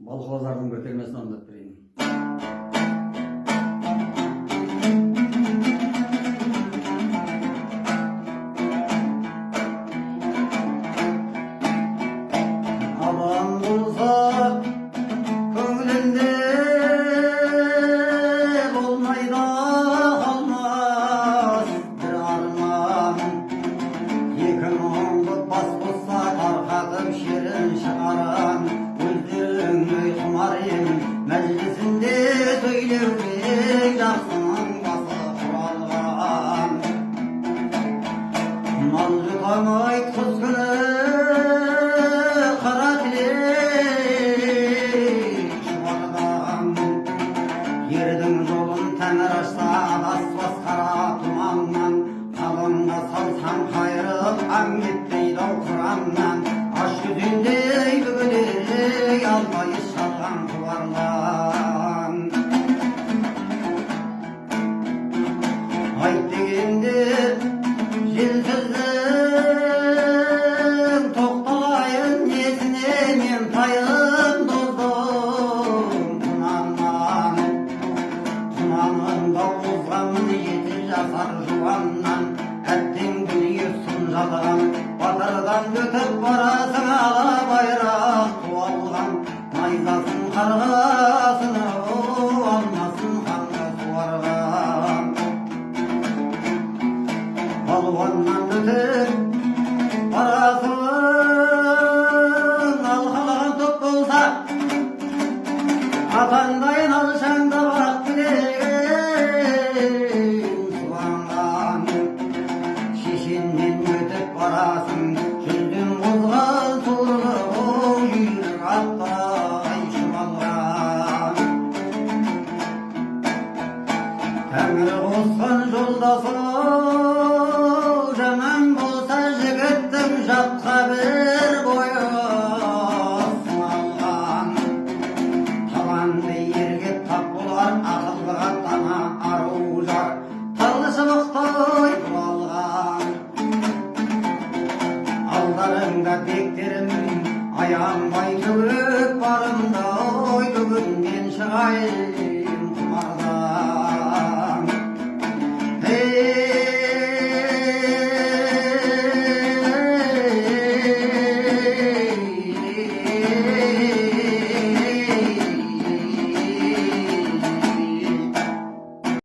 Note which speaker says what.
Speaker 1: Балхозардың көтермесін орындап берейін. Адам болса көңілінде болмайда қалмас бір арман. Екі мұңды бас қосса тарқатып шерін шығарам. Өздерің құмар ем мәжілісінде сөйлеуге жақсының басы құралған. Мал жұтамай құс күні қара тілек шұбарған. Ердің жолын тәңір ашса адаспас қара тұманнан. Қалыңға салсаң қайырып аң кетпейді ау қыраннан. Аш жүзіндей бүгілей алмай шалған құбарлан. Айт дегенде жел сөздің тоқталайын несіне мен тайын доздым тұнаннан. Тұнанында озғанмын 7 жасар жуаннан. Әттең дүние сұнжалған батырдан өтіп барасың ала байрақ туалған. Найзасын қарғасын алмасын қанға суарған. Балуаннан өтіп барасың алқалаған топ болса атаңдайын алшаңда барақ білеген суанған. Шешеннен өтіп барасың жүздің қозған суырғы үйір аттай шымалған. Тәңір қосқан жолдасы жаман болса жігіттің жатқа бір бойы сыналған. Таланды ерге тап болар ақылға дана ару жар тарлы шыбықтай бұлалған. Алдарыңда бектерім аянбай төгіп барымда ой бүгіннен шығайын.